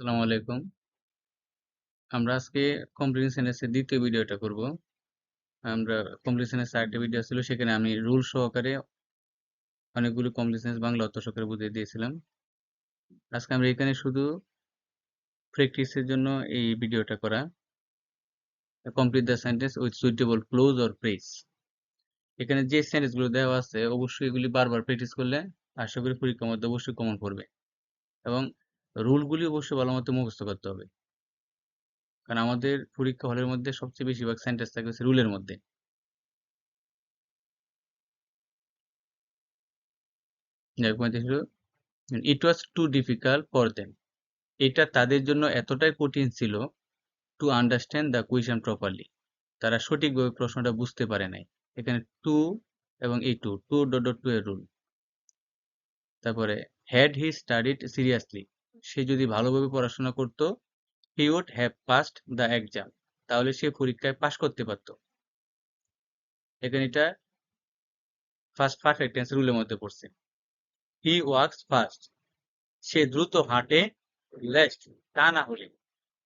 আসসালামু আলাইকুম। আমরা আজকে কম্প্রিহেনশন এর দ্বিতীয় ভিডিওটা করব। আমরা কম্প্রিহেনশন এর আরেকটা ভিডিও ছিল, সেখানে আমি রুল সহকারে অনেকগুলো কম্প্রিহেনশন বাংলা অর্থ সহকারে বুঝিয়ে দিয়েছিলাম। আজকে আমরা এখানে শুধু প্র্যাকটিসের জন্য এই ভিডিওটা করা। Complete the sentence with suitable close or phrase. এখানে যে সেন্টেন্সগুলো দেওয়া আছে অবশ্যই এগুলি বারবার প্র্যাকটিস করলে আশা করি পরীক্ষার মধ্যে অবশ্যই কমন পড়বে, এবং রুলগুলি অবশ্যই ভালো মতো মুখস্থ করতে হবে, কারণ আমাদের পরীক্ষা হলের মধ্যে সবচেয়ে বেশিরভাগ সেন্টেন্স থাকে হচ্ছে রুলের মধ্যে। ইট ওয়াজ টু ডিফিকাল্ট ফর দেম। এটা তাদের জন্য এতটাই কঠিন ছিল, to understand the question properly. তারা সঠিকভাবে প্রশ্নটা বুঝতে পারে নাই। এখানে টু এবং এই two two dot dot two এর রুল। তারপরে হ্যাড হি স্টাডিড সিরিয়াসলি, সে যদি ভালোভাবে পড়াশোনা করতো, he would have passed the exam, তাহলে সে পরীক্ষায় পাশ করতে পারত। এখানে এটা ফার্স্ট পারফেক্ট টেন্স রুলের মধ্যে পড়ছে। হি ওয়াক্স ফাস্ট, সে দ্রুত হাঁটে, লেস্ট, তা না হলে,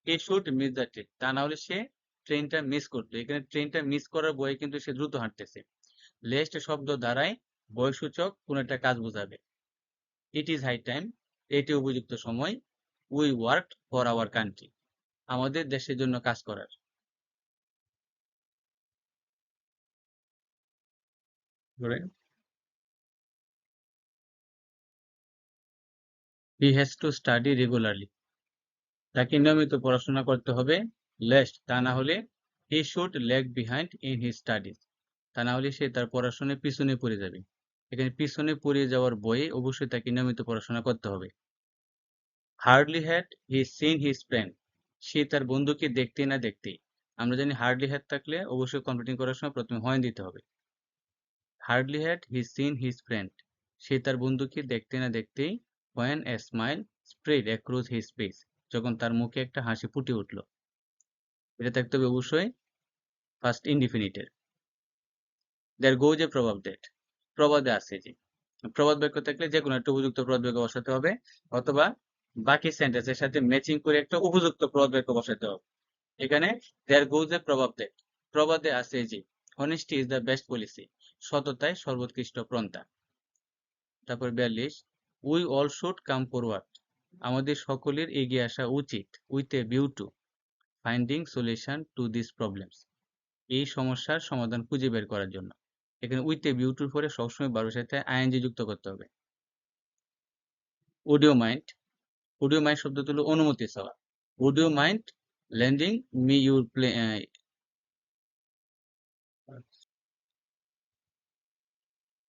he should miss the train, তা না হলে সে ট্রেনটা মিস করতো। এখানে ট্রেনটা মিস করার বয়ে কিন্তু সে দ্রুত হাঁটতেছে। লেস্ট শব্দ দ্বারাই বয়সূচক কোন একটা কাজ বোঝাবে। ইট ইজ হাই টাইম, এটি উপযুক্ত সময়। We work for our country, আমাদের দেশের জন্য কাজ করার। He has to study regularly, তাকে নিয়মিত পড়াশোনা করতে হবে। লেস্ট, তা না হলে, he should lag behind in his studies, তা না হলে সে তার পড়াশোনায় পিছনে পড়ে যাবে। এখানে পিছনে পড়ে যাওয়ার বয়ে অবশ্যই তাকে নিয়মিত পড়াশোনা করতে হবে। Hardly had he seen his friend, সে তার বন্ধুকে দেখতে না দেখতেই। আমরা জানি হার্ডলি হ্যাড থাকলে অবশ্যই কম্পিউটিং করার সময় প্রথমে হোয়েন দিতে হবে। Hardly had he seen his friend, সে তার বন্ধুকে দেখতে না দেখতেই। When a smile spread across his face, যখন তার মুখে একটা হাসি ফুটে উঠল। এটা থাকতে হবে অবশ্যই ফার্স্ট ইনডিফিনিটের। দেয়ার গোজ এ প্রভাব দ্যাট, প্রবাদে আছে যে। প্রবাদ বাক্য থাকলে যে কোনো একটা উপযুক্ত প্রবাদ বাক্য বসাতে হবে, অথবা বাকি সেন্টেন্সের সাথে ম্যাচিং করে একটা উপযুক্ত প্রবাদ বাক্য বসাতে হবে। এখানে দেয়ার গোজ এ প্রভাব দ্যাট, প্রবাদে আছে যে, honesty is the best policy, সততাই সর্বোৎকৃষ্ট পন্থা। তারপর 42, we all should come forward, আমাদের সকলের এগিয়ে আসা উচিত, with a view to finding solution to this problems, এই সমস্যার সমাধান খুঁজে বের করার জন্য। এখানে উইথ এ ভিউ টুর পরে সবসময় বারোর সাথে আইএনজি যুক্ত করতে হবে। Would you mind, would you mind শব্দ হলো অনুমতি চাওয়া। Would you mind lending me your play,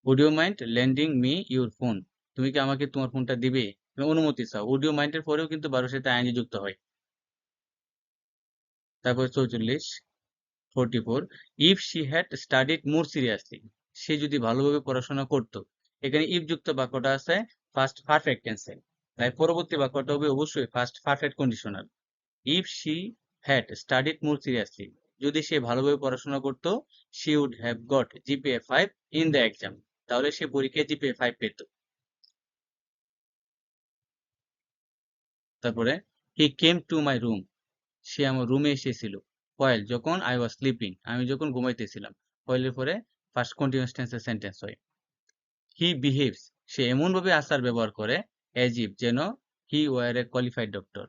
would you mind lending me your phone, তুমি কি আমাকে তোমার ফোনটা দিবে? অনুমতি চাও। উড ইউ মাইন্ডের পরেও কিন্তু বারোর সাথে আইএনজি যুক্ত হয়। তারপর 44, 44, if she had studied more seriously, সে যদি ভালোভাবে পড়াশোনা করতো। এখানে ইফ যুক্ত বাক্যটা আছে ফার্স্ট পারফেক্ট টেন্সে, তাই পরবর্তী বাক্যটা হবে অবশ্যই first perfect conditional. If she had studied more seriously, যদি সে ভালোভাবে পড়াশোনা করতো, she would have got GPA 5 in the exam, তাহলে সে পরীক্ষায় জিপিএ 5 পেত। তারপরে হি কেম টু মাই রুম, সে আমার রুমে এসেছিল। হোয়াইল, যখন আই ওয়াজ স্লিপিং, আমি যখন ঘুমাইতেছিলাম। হোয়াইলের পরে ফার্স্ট কন্টিনিউয়াস টেন্সের সেন্টেন্স হয়। হি বিহেভস, সে এমনভাবে আচার ব্যবহার করে, অ্যাজ ইফ, যেন হি ওয়ার এ কোয়ালিফাইড ডক্টর,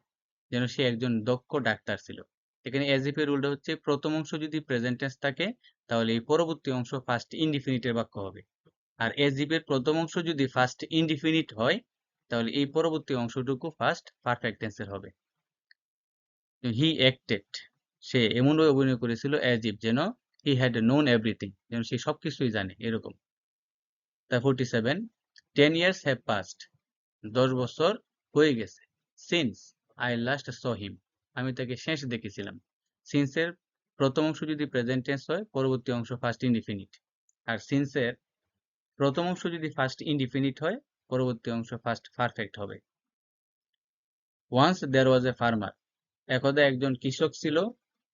যেন সে একজন দক্ষ ডাক্তার ছিল। এখানে অ্যাজ ইফ এর রুলটা হচ্ছে প্রথম অংশ যদি প্রেজেন্ট টেন্স থাকে, তাহলে এই পরবর্তী অংশ ফার্স্ট ইনডিফিনিটের বাক্য হবে। আর অ্যাজ ইফ এর প্রথম অংশ যদি ফার্স্ট ইনডিফিনিট হয়, তাহলে এই পরবর্তী অংশটুকু ফার্স্ট পারফেক্ট টেন্সের হবে। হি অ্যাক্টেড, সে এমনভাবে অভিনয় করেছিল, অ্যাজ ইফ, যেন হি হ্যাড নোন এভরিথিং, যেন সে সবকিছুই জানে, এরকম। তা 47, 10 years have passed, 10 বছর হয়ে গেছে। সিন্স আই লাস্ট স হিম, আমি তাকে শেষ দেখেছিলাম। সিন্সের প্রথম অংশ যদি প্রেজেন্ট টেন্স হয়, পরবর্তী অংশ ফার্স্ট ইনডিফিনিট। আর সিন্সের প্রথম অংশ যদি ফার্স্ট ইনডিফিনিট হয়, পরবর্তী অংশ ফার্স্ট পারফেক্ট হবে। Once there was a farmer, একদা একজন কৃষক ছিল।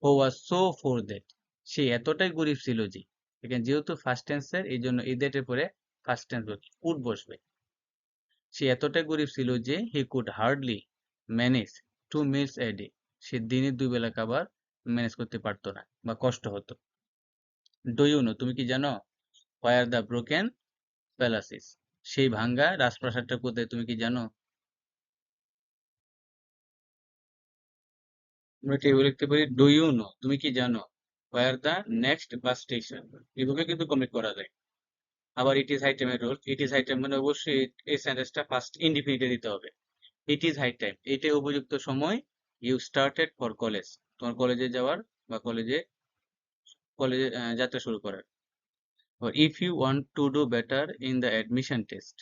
Who was so poor that, সে এতটাই গরিব ছিল যে। এখানে যেহেতু ফার্স্ট টেন্সের, এই জন্য এই দ্যাটের পরে ফার্স্ট টেন্স কুড বসবে। সে এতটাই গরিব ছিল যে he could hardly manage 2 meals a day, সে দিনে 2 বেলা খাবার ম্যানেজ করতে পারতো না বা কষ্ট হতো। ডু ইউ নো, তুমি কি জানো? হোয়ার দ্য ব্রোকেন প্যালাসিস, সেই ভাঙ্গা রাজপ্রাসাদটা কোথায় তুমি কি জানো? আমরা কি এভাবে লিখতে পারি, ডু ইউ নো, তুমি কি জানো? Where the next bus station, এভাবে কিন্তু কমপ্লিট করা যায়। আবার ইট ইজ হাই টাইমের rule, it is high time মানে অবশ্যই এই সেন্টেন্সটা ফার্স্ট ইনডিফিনিটে দিতে হবে। ইট ইজ হাই টাইম, এটাই উপযুক্ত সময়। ইউ স্টার্টেড ফর কলেজ, তোমার কলেজে যাওয়ার বা কলেজে কলেজে যাত্রা শুরু করার। If you want to do better in the admission test,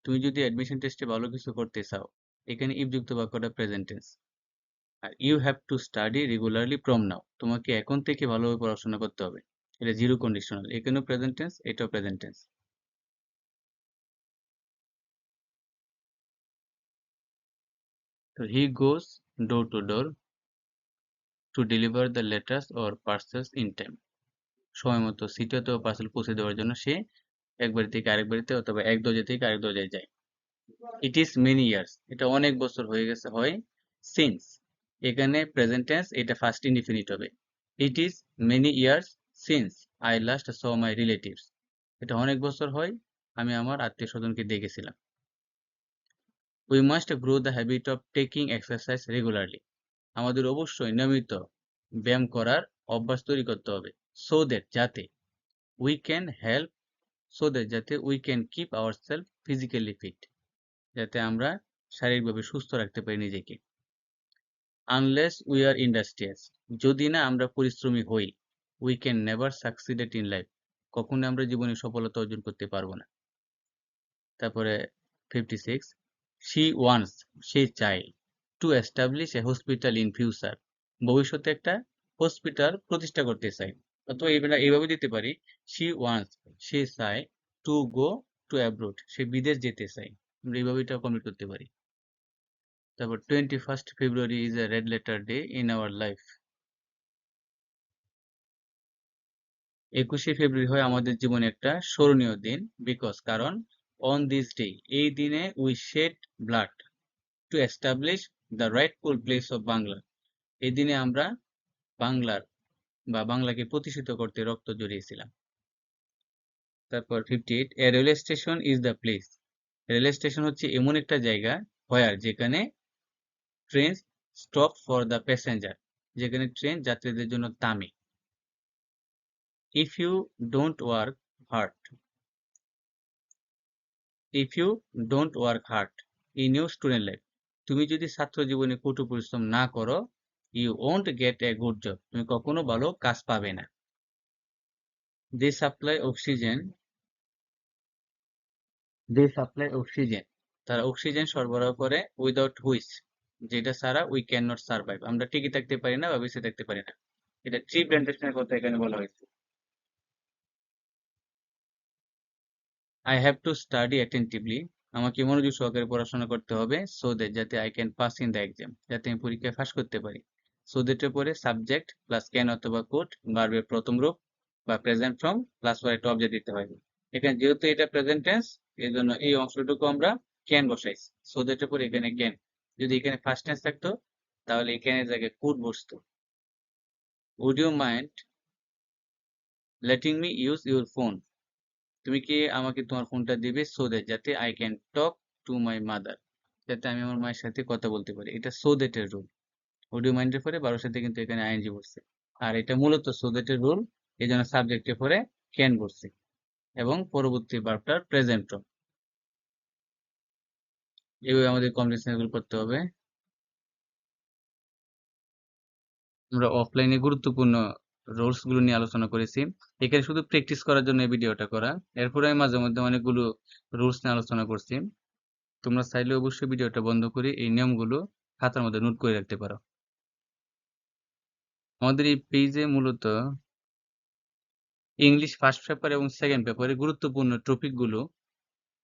তুমি যদি অ্যাডমিশন টেস্টে ভালো কিছু করতে চাও, এখানে ইফ যুক্ত বাক্যটা প্রেজেন্ট টেন্স। আর you have to study regularly from now, তোমাকে এখন থেকে ভালোভাবে পড়াশোনা করতে হবে। এটা জিরো কন্ডিশনাল, এখানেও প্রেজেন্ট টেন্স, এটাও প্রেজেন্ট টেন্স। তো he goes door to door to deliver the letters or parcels in time, সময় মতো সিটি অথবা পার্সেল পৌঁছে দেওয়ার জন্য সে এক বাড়ি থেকে আরেক বাড়িতে অথবা এক দরজা থেকে আরেক দরজায় যায়। ইট ইজ মেনি ইয়ার্স, এটা অনেক বছর হয়ে গেছে হয় সিন্স, এখানে প্রেজেন্ট টেন্স, এটা ফার্স্ট ইনডিফিনিট হবে। It is many years since I last saw my relatives, এটা অনেক বছর হয় আমি আমার আত্মীয় স্বজনকে দেখেছিলাম। We must grow the habit of taking exercise regularly, আমাদের অবশ্যই নিয়মিত ব্যায়াম করার অভ্যাস তৈরি করতে হবে। সো দ্যাট, যাতে we can help, so that যাতে we can keep our self physically fit, যাতে আমরা শারীরিকভাবে সুস্থ রাখতে পারি নিজেকে। আনলেস উই আর ইন্ডাস্ট্রিয়াস, যদি না আমরা পরিশ্রমী হই, we can never succeeded in life, কখনো আমরা জীবনে সফলতা অর্জন করতে পারবো না। তারপরে 56, শি ওয়ান্টস, সে চায়, to establish a hospital in future, ভবিষ্যতে একটা হসপিটাল প্রতিষ্ঠা করতে চাই। অথবা এইভাবে দিতে পারি, শি ওয়ান্টস, সে চায়, টু গো টু অ্যাব্রোড, সে বিদেশ যেতে চায়। আমরা এইভাবে এটা কমপ্লিট করতে পারি। তারপর 21st February is a red letter day in our life, 21শে ফেব্রুয়ারি হয় আমাদের জীবনে একটা স্মরণীয় দিন, বিকজ কারণ, অন দিস ডে, এই দিনে we shed blood to establish the rightful place of Bangla, এই দিনে আমরা বাংলার বা বাংলাকে প্রতিষ্ঠিত করতে রক্ত জড়িয়েছিলাম। তারপর 58, a railway station is the place, railway station হচ্ছে এমন একটা জায়গা, হোয়ার, যেখানে train stop for the passenger, যেখানে ট্রেন যাত্রীদের জন্য থামে। If you don't work hard, if you don't work hard in your student life, তুমি যদি ছাত্র জীবনে কঠোর পরিশ্রম না করো, you won't get a good job, তুমি কখনো ভালো কাজ পাবে না। They supply oxygen, they supply oxygen, তারা অক্সিজেন সরবরাহ করে, উইদাউট হুইচ, যেটা ছাড়া উই ক্যান নট সার্ভাইভ, আমরা টিকে থাকতে পারি না বা বেঁচে থাকতে পারি না। এটা ট্রি প্ল্যান্টেশনের কথা এখানে বলা হয়েছে। I have to study attentively, আমাকে মনোযোগ সহকারে পড়াশোনা করতে হবে, সো দ্যাট, যাতে I can pass in the exam, যাতে আমি পরীক্ষায় পাস করতে পারি। সো দ্যাটের পরে সাবজেক্ট প্লাস ক্যান অথবা কুড, ভার্বের প্রথম রূপ বা প্রেজেন্ট ফর্ম প্লাস পরে একটা অবজেক্ট দিতে হয়। এখানে যেহেতু এটা প্রেজেন্ট টেন্স, এই জন্য এই অংশটুকু আমরা ক্যান বসাইছি। সো দ্যাটের পরে এখানে ক্যান, যদি এখানে ফার্স্ট টেন্স থাকতো তাহলে এখানে জায়গায় কুড বসতো। Would you mind letting me use your phone, তুমি কি আমাকে তোমার ফোনটা দিবে, সো দ্যাট, যাতে I can talk to my mother, যাতে আমি আমার মায়ের সাথে কথা বলতে পারি। এটা সো দ্যাটের রুল। অডিও মাইন্ডের পরে 12 সাথে কিন্তু এখানে আইএনজি বসছে। আর এটা মূলত সো দ্যাটের রুল, এই জন্য সাবজেক্টের পরে ক্যান বসছে এবং পরবর্তী ভার্বটার প্রেজেন্ট ফর্ম। এইভাবে আমাদের কমপ্লিট গুলো করতে হবে। আমরা অফলাইনে গুরুত্বপূর্ণ রুলস গুলো নিয়ে আলোচনা করেছি, এখানে শুধু প্র্যাকটিস করার জন্য এই ভিডিওটা করা। এরপরে আমি মাঝে মধ্যে অনেকগুলো রুলস নিয়ে আলোচনা করছি, তোমরা চাইলে অবশ্যই ভিডিওটা বন্ধ করে এই নিয়মগুলো খাতার মধ্যে নোট করে রাখতে পারো। আমাদের এই পেজে মূলত ইংলিশ ফার্স্ট পেপার এবং সেকেন্ড পেপারে গুরুত্বপূর্ণ টপিকগুলো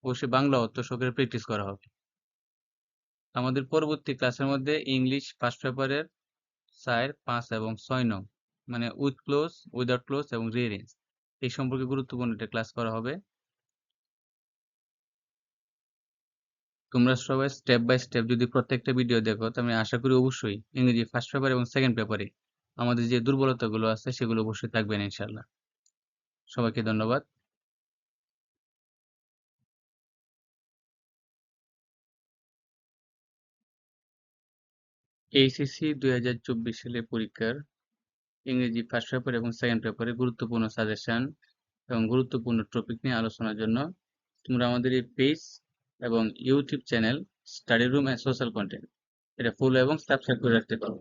অবশ্যই বাংলা অর্থ সহকারে প্র্যাকটিস করা হবে। আমাদের পরবর্তী ক্লাসের মধ্যে ইংলিশ ফার্স্ট পেপারের 4, 5 এবং 6 নং, মানে উইথ ক্লোজ, উইদাউট ক্লোজ এবং রিঅ্যারেঞ্জ, এই সম্পর্কে গুরুত্বপূর্ণ একটা ক্লাস করা হবে। তোমরা সবাই স্টেপ বাই স্টেপ যদি প্রত্যেকটা ভিডিও দেখো, তো আমি আশা করি অবশ্যই ইংরেজি ফার্স্ট পেপার এবং সেকেন্ড পেপারে আমাদের যে দুর্বলতাগুলো আছে সেগুলো অবশ্যই থাকবে না ইনশাল্লাহ। সবাইকে ধন্যবাদ। এইচএসসি 2024 সালে পরীক্ষার ইংরেজি ফার্স্ট পেপার এবং সেকেন্ড পেপারে গুরুত্বপূর্ণ সাজেশন এবং গুরুত্বপূর্ণ টপিক নিয়ে আলোচনার জন্য তোমরা আমাদের এই পেজ এবং YouTube channel study room and social content এটা ফলো এবং সাবস্ক্রাইব করে রাখতে পারো।